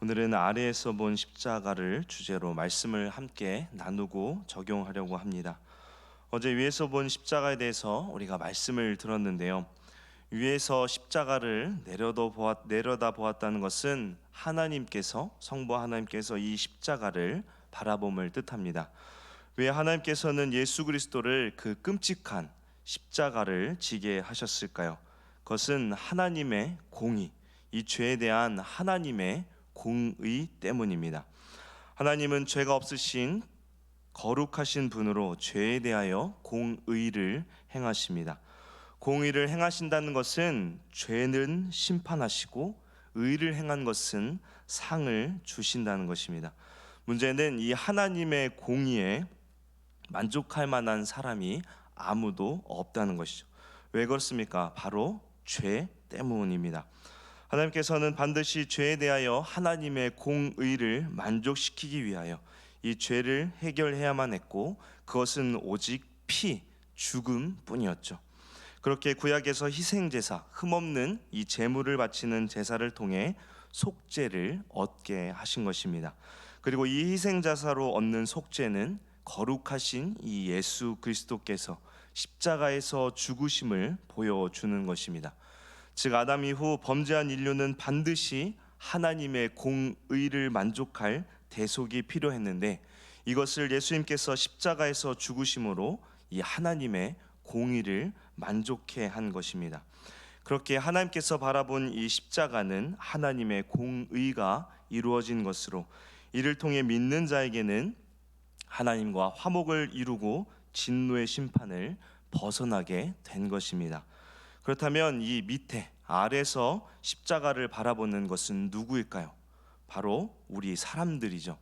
오늘은 아래에서 본 십자가를 주제로 말씀을 함께 나누고 적용하려고 합니다. 어제 위에서 본 십자가에 대해서 우리가 말씀을 들었는데요. 위에서 십자가를 내려다 보았다는 것은 성부 하나님께서 이 십자가를 바라봄을 뜻합니다. 왜 하나님께서는 예수 그리스도를 그 끔찍한 십자가를 지게 하셨을까요? 그것은 하나님의 공의, 이 죄에 대한 하나님의 공의 때문입니다. 하나님은 죄가 없으신 거룩하신 분으로 죄에 대하여 공의를 행하십니다. 공의를 행하신다는 것은 죄는 심판하시고 의를 행한 것은 상을 주신다는 것입니다. 문제는 이 하나님의 공의에 만족할 만한 사람이 아무도 없다는 것이죠. 왜 그렇습니까? 바로 죄 때문입니다. 하나님께서는 반드시 죄에 대하여 하나님의 공의를 만족시키기 위하여 이 죄를 해결해야만 했고, 그것은 오직 죽음뿐이었죠. 그렇게 구약에서 희생제사, 흠없는 이 제물을 바치는 제사를 통해 속죄를 얻게 하신 것입니다. 그리고 이 희생제사로 얻는 속죄는 거룩하신 이 예수 그리스도께서 십자가에서 죽으심을 보여주는 것입니다. 즉, 아담 이후 범죄한 인류는 반드시 하나님의 공의를 만족할 대속이 필요했는데, 이것을 예수님께서 십자가에서 죽으심으로 이 하나님의 공의를 만족해 한 것입니다. 그렇게 하나님께서 바라본 이 십자가는 하나님의 공의가 이루어진 것으로, 이를 통해 믿는 자에게는 하나님과 화목을 이루고 진노의 심판을 벗어나게 된 것입니다. 그렇다면 이 밑에 아래서 십자가를 바라보는 것은 누구일까요? 바로 우리 사람들이죠.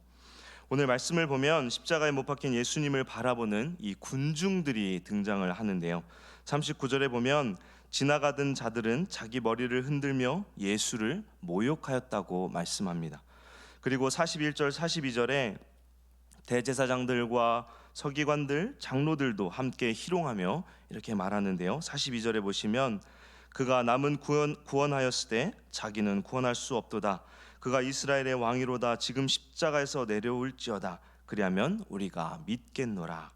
오늘 말씀을 보면 십자가에 못 박힌 예수님을 바라보는 이 군중들이 등장을 하는데요. 39절에 보면 지나가던 자들은 자기 머리를 흔들며 예수를 모욕하였다고 말씀합니다. 그리고 41절 42절에 대제사장들과 서기관들, 장로들도 함께 희롱하며 이렇게 말하는데요. 42절에 보시면 그가 남은 구원하였을 때 자기는 구원할 수 없도다. 그가 이스라엘의 왕이로다. 지금 십자가에서 내려올지어다. 그리하면 우리가 믿겠노라.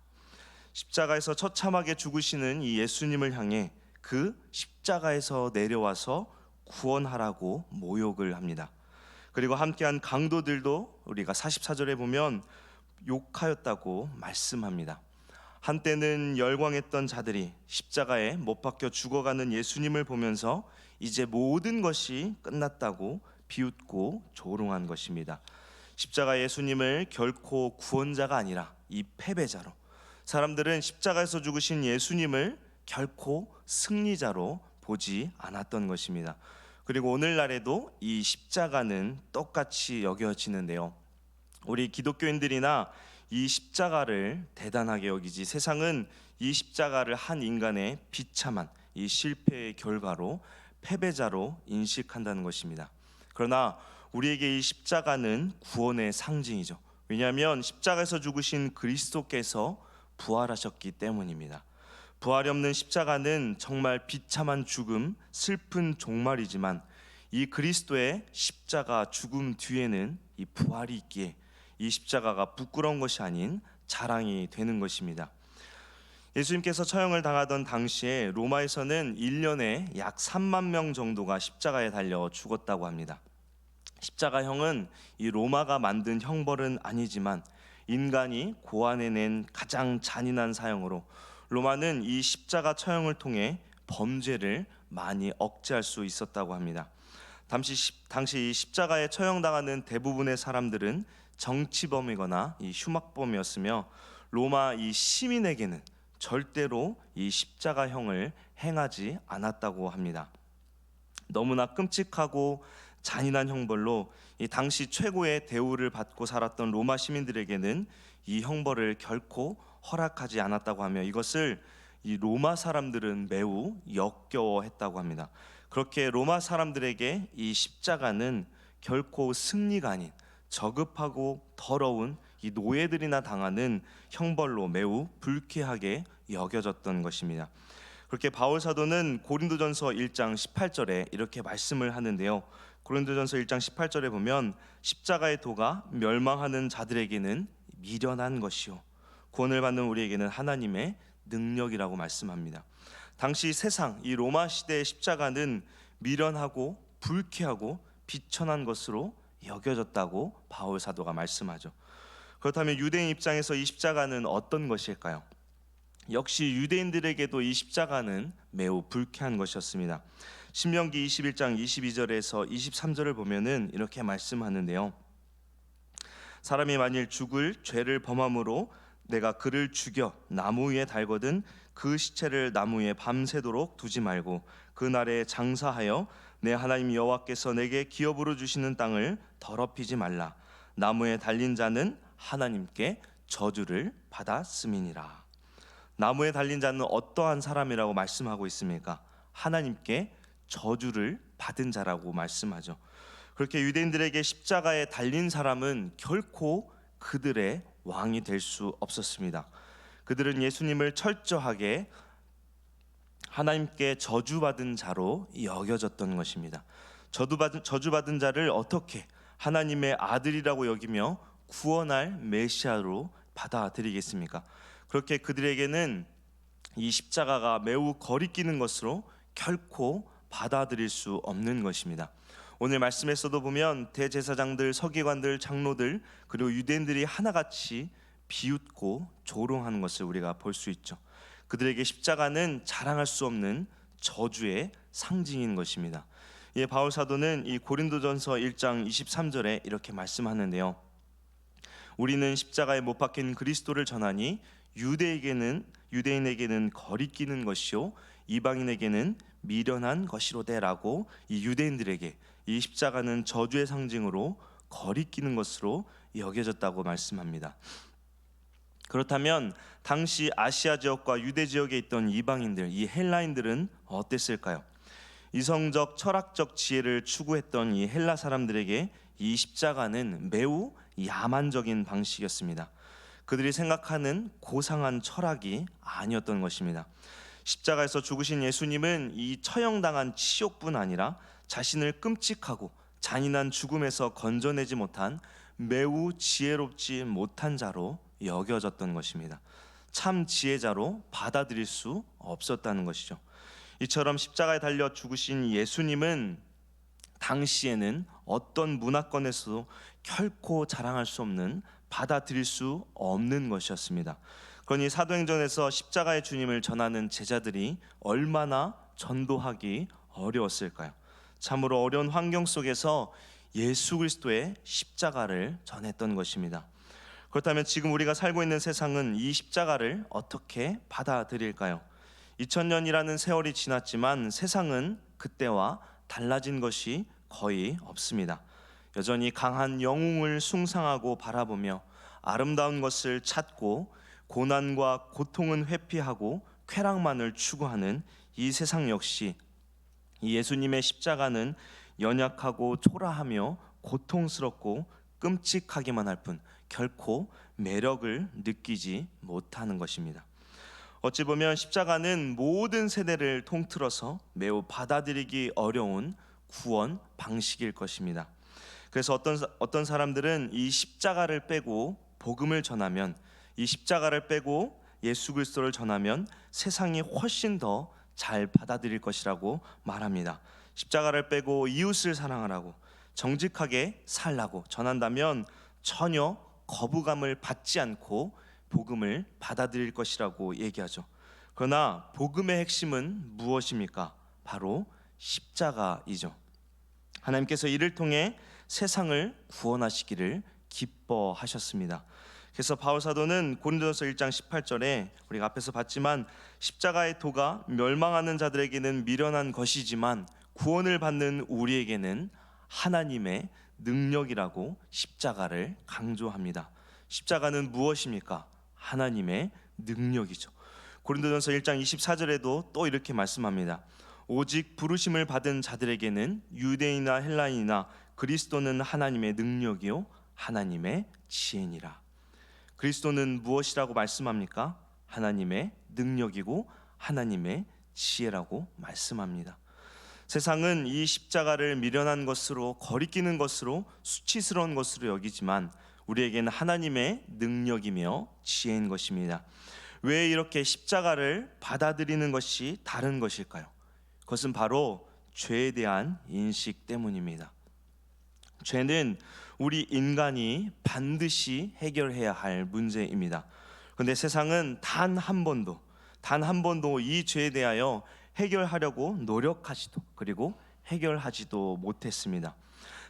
십자가에서 처참하게 죽으시는 이 예수님을 향해 그 십자가에서 내려와서 구원하라고 모욕을 합니다. 그리고 함께한 강도들도 우리가 44절에 보면 욕하였다고 말씀합니다. 한때는 열광했던 자들이 십자가에 못 박혀 죽어가는 예수님을 보면서 이제 모든 것이 끝났다고 비웃고 조롱한 것입니다. 십자가 예수님을 결코 구원자가 아니라 이 패배자로, 사람들은 십자가에서 죽으신 예수님을 결코 승리자로 보지 않았던 것입니다. 그리고 오늘날에도 이 십자가는 똑같이 여겨지는데요. 우리 기독교인들이나 이 십자가를 대단하게 여기지, 세상은 이 십자가를 한 인간의 비참한 이 실패의 결과로 패배자로 인식한다는 것입니다. 그러나 우리에게 이 십자가는 구원의 상징이죠. 왜냐하면 십자가에서 죽으신 그리스도께서 부활하셨기 때문입니다. 부활이 없는 십자가는 정말 비참한 죽음, 슬픈 종말이지만 이 그리스도의 십자가 죽음 뒤에는 이 부활이 있기에 이 십자가가 부끄러운 것이 아닌 자랑이 되는 것입니다. 예수님께서 처형을 당하던 당시에 로마에서는 1년에 약 3만 명 정도가 십자가에 달려 죽었다고 합니다. 십자가형은 이 로마가 만든 형벌은 아니지만 인간이 고안해낸 가장 잔인한 사형으로 로마는 이 십자가 처형을 통해 범죄를 많이 억제할 수 있었다고 합니다. 당시 이 십자가에 처형당하는 대부분의 사람들은 정치범이거나 이 흉악범이었으며 로마 이 시민에게는 절대로 이 십자가형을 행하지 않았다고 합니다. 너무나 끔찍하고 잔인한 형벌로 이 당시 최고의 대우를 받고 살았던 로마 시민들에게는 이 형벌을 결코 허락하지 않았다고 하며 이것을 이 로마 사람들은 매우 역겨워했다고 합니다. 그렇게 로마 사람들에게 이 십자가는 결코 승리가 아닌 저급하고 더러운 이 노예들이나 당하는 형벌로 매우 불쾌하게 여겨졌던 것입니다. 그렇게 바울 사도는 고린도전서 1장 18절에 이렇게 말씀을 하는데요. 고린도전서 1장 18절에 보면 십자가의 도가 멸망하는 자들에게는 미련한 것이요 구원을 받는 우리에게는 하나님의 능력이라고 말씀합니다. 당시 세상 이 로마 시대의 십자가는 미련하고 불쾌하고 비천한 것으로 여겨졌다고 바울 사도가 말씀하죠. 그렇다면 유대인 입장에서 이 십자가는 어떤 것일까요? 역시 유대인들에게도 이 십자가는 매우 불쾌한 것이었습니다. 신명기 21장 22절에서 23절을 보면은 이렇게 말씀하는데요. 사람이 만일 죽을 죄를 범함으로 내가 그를 죽여 나무 위에 달거든 그 시체를 나무 위에 밤새도록 두지 말고 그날에 장사하여 내 하나님 여호와께서 내게 기업으로 주시는 땅을 더럽히지 말라. 나무에 달린 자는 하나님께 저주를 받았음이니라. 나무에 달린 자는 어떠한 사람이라고 말씀하고 있습니까? 하나님께 저주를 받은 자라고 말씀하죠. 그렇게 유대인들에게 십자가에 달린 사람은 결코 그들의 왕이 될 수 없었습니다. 그들은 예수님을 철저하게 하나님께 저주받은 자로 여겨졌던 것입니다. 저주받은 자를 어떻게 하나님의 아들이라고 여기며 구원할 메시아로 받아들이겠습니까? 그렇게 그들에게는 이 십자가가 매우 거리끼는 것으로 결코 받아들일 수 없는 것입니다. 오늘 말씀에서도 보면 대제사장들, 서기관들, 장로들 그리고 유대인들이 하나같이 비웃고 조롱하는 것을 우리가 볼 수 있죠. 그들에게 십자가는 자랑할 수 없는 저주의 상징인 것입니다. 예, 바울 사도는 이 고린도전서 1장 23절에 이렇게 말씀하는데요. 우리는 십자가에 못 박힌 그리스도를 전하니 유대인에게는 거리끼는 것이요 이방인에게는 미련한 것이로되라고 이 유대인들에게 이 십자가는 저주의 상징으로 거리끼는 것으로 여겨졌다고 말씀합니다. 그렇다면 당시 아시아 지역과 유대 지역에 있던 이방인들, 이 헬라인들은 어땠을까요? 이성적 철학적 지혜를 추구했던 이 헬라 사람들에게 이 십자가는 매우 야만적인 방식이었습니다. 그들이 생각하는 고상한 철학이 아니었던 것입니다. 십자가에서 죽으신 예수님은 이 처형당한 치욕뿐 아니라 자신을 끔찍하고 잔인한 죽음에서 건져내지 못한 매우 지혜롭지 못한 자로 여겨졌던 것입니다. 참 지혜자로 받아들일 수 없었다는 것이죠. 이처럼 십자가에 달려 죽으신 예수님은 당시에는 어떤 문화권에서도 결코 자랑할 수 없는, 받아들일 수 없는 것이었습니다. 그러니 사도행전에서 십자가의 주님을 전하는 제자들이 얼마나 전도하기 어려웠을까요? 참으로 어려운 환경 속에서 예수 그리스도의 십자가를 전했던 것입니다. 그렇다면 지금 우리가 살고 있는 세상은 이 십자가를 어떻게 받아들일까요? 2000년이라는 세월이 지났지만 세상은 그때와 달라진 것이 거의 없습니다. 여전히 강한 영웅을 숭상하고 바라보며 아름다운 것을 찾고 고난과 고통은 회피하고 쾌락만을 추구하는 이 세상 역시 이 예수님의 십자가는 연약하고 초라하며 고통스럽고 끔찍하기만 할 뿐 결코 매력을 느끼지 못하는 것입니다. 어찌 보면 십자가는 모든 세대를 통틀어서 매우 받아들이기 어려운 구원 방식일 것입니다. 그래서 어떤 사람들은 이 십자가를 빼고 복음을 전하면, 이 십자가를 빼고 예수 그리스도를 전하면 세상이 훨씬 더 잘 받아들일 것이라고 말합니다. 십자가를 빼고 이웃을 사랑하라고, 정직하게 살라고 전한다면 전혀 거부감을 받지 않고 복음을 받아들일 것이라고 얘기하죠. 그러나 복음의 핵심은 무엇입니까? 바로 십자가이죠. 하나님께서 이를 통해 세상을 구원하시기를 기뻐하셨습니다. 그래서 바울 사도는 고린도전서 1장 18절에 우리가 앞에서 봤지만 십자가의 도가 멸망하는 자들에게는 미련한 것이지만 구원을 받는 우리에게는 하나님의 능력이라고 십자가를 강조합니다. 십자가는 무엇입니까? 하나님의 능력이죠. 고린도전서 1장 24절에도 또 이렇게 말씀합니다. 오직 부르심을 받은 자들에게는 유대인이나 헬라인이나 그리스도는 하나님의 능력이요 하나님의 지혜니라. 그리스도는 무엇이라고 말씀합니까? 하나님의 능력이고 하나님의 지혜라고 말씀합니다. 세상은 이 십자가를 미련한 것으로, 거리끼는 것으로, 수치스러운 것으로 여기지만 우리에게는 하나님의 능력이며 지혜인 것입니다. 왜 이렇게 십자가를 받아들이는 것이 다른 것일까요? 그것은 바로 죄에 대한 인식 때문입니다. 죄는 우리 인간이 반드시 해결해야 할 문제입니다. 그런데 세상은 단 한 번도 이 죄에 대하여 해결하려고 노력하지도, 그리고 해결하지도 못했습니다.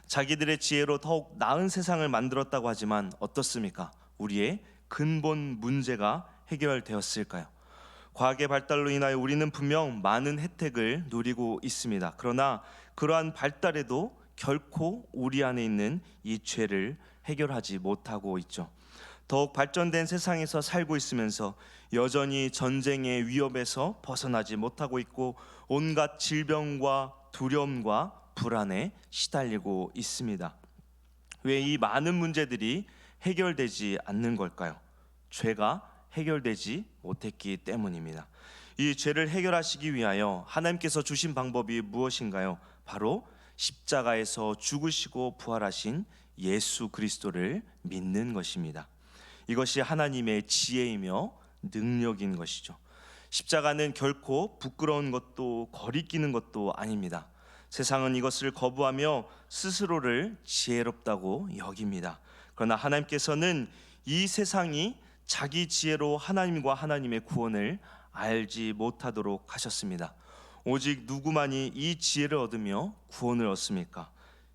자기들의 지혜로 더욱 나은 세상을 만들었다고 하지만 어떻습니까? 우리의 근본 문제가 해결되었을까요? 과학의 발달로 인하여 우리는 분명 많은 혜택을 누리고 있습니다. 그러나 그러한 발달에도 결코 우리 안에 있는 이 죄를 해결하지 못하고 있죠. 더욱 발전된 세상에서 살고 있으면서 여전히 전쟁의 위협에서 벗어나지 못하고 있고 온갖 질병과 두려움과 불안에 시달리고 있습니다. 왜 이 많은 문제들이 해결되지 않는 걸까요? 죄가 해결되지 못했기 때문입니다. 이 죄를 해결하시기 위하여 하나님께서 주신 방법이 무엇인가요? 바로 십자가에서 죽으시고 부활하신 예수 그리스도를 믿는 것입니다. 이것이 하나님의 지혜이며 능력인 것이죠. 십자가는 결코 부끄러운 것도 거리끼는 것도 아닙니다. 세상은 이것을 거부하며 스스로를 지혜롭다고 여깁니다. 그러나 하나님께서는 이 세상이 자기 지혜로 하나님과 하나님의 구원을 알지 못하도록 하셨습니다. 오직 누구만이 이 지혜를 얻으며 구원을 얻습니까?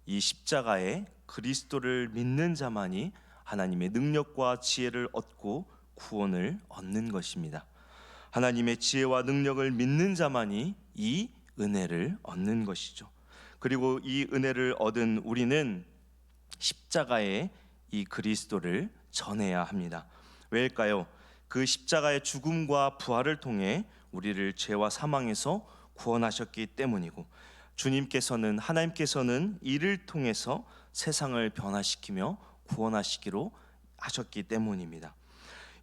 이 십자가에 그리스도를 믿는 자만이 하나님의 능력과 지혜를 얻고 구원을 얻는 것입니다. 하나님의 지혜와 능력을 믿는 자만이 이 은혜를 얻는 것이죠. 그리고 이 은혜를 얻은 우리는 십자가에 이 그리스도를 전해야 합니다. 왜일까요? 그 십자가의 죽음과 부활을 통해 우리를 죄와 사망에서 구원하셨기 때문이고, 하나님께서는 이를 통해서 세상을 변화시키며 구원하시기로 하셨기 때문입니다.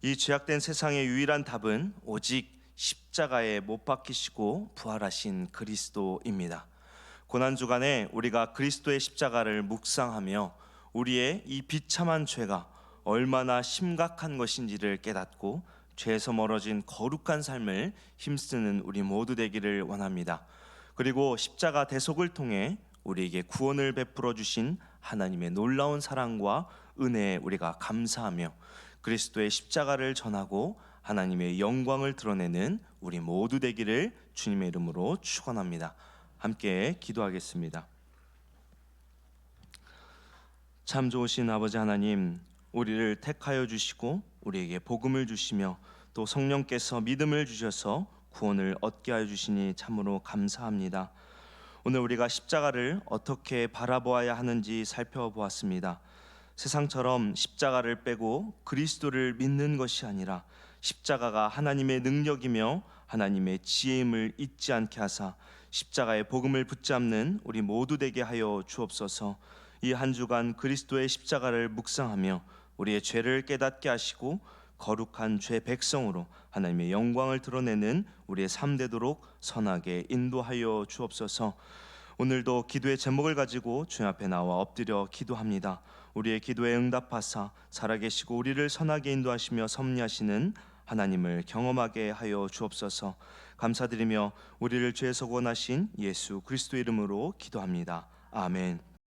이 죄악된 세상의 유일한 답은 오직 십자가에 못 박히시고 부활하신 그리스도입니다. 고난주간에 우리가 그리스도의 십자가를 묵상하며 우리의 이 비참한 죄가 얼마나 심각한 것인지를 깨닫고 죄에서 멀어진 거룩한 삶을 힘쓰는 우리 모두 되기를 원합니다. 그리고 십자가 대속을 통해 우리에게 구원을 베풀어 주신 하나님의 놀라운 사랑과 은혜에 우리가 감사하며 그리스도의 십자가를 전하고 하나님의 영광을 드러내는 우리 모두 되기를 주님의 이름으로 축원합니다. 함께 기도하겠습니다. 참 좋으신 아버지 하나님, 우리를 택하여 주시고 우리에게 복음을 주시며 또 성령께서 믿음을 주셔서 구원을 얻게 하여 주시니 참으로 감사합니다. 오늘 우리가 십자가를 어떻게 바라보아야 하는지 살펴보았습니다. 세상처럼 십자가를 빼고 그리스도를 믿는 것이 아니라 십자가가 하나님의 능력이며 하나님의 지혜임을 잊지 않게 하사 십자가의 복음을 붙잡는 우리 모두 되게 하여 주옵소서. 이 한 주간 그리스도의 십자가를 묵상하며 우리의 죄를 깨닫게 하시고 거룩한 죄 백성으로 하나님의 영광을 드러내는 우리의 삶 되도록 선하게 인도하여 주옵소서. 오늘도 기도의 제목을 가지고 주님 앞에 나와 엎드려 기도합니다. 우리의 기도에 응답하사 살아계시고 우리를 선하게 인도하시며 섭리하시는 하나님을 경험하게 하여 주옵소서. 감사드리며 우리를 죄에서 구원하신 예수 그리스도 이름으로 기도합니다. 아멘.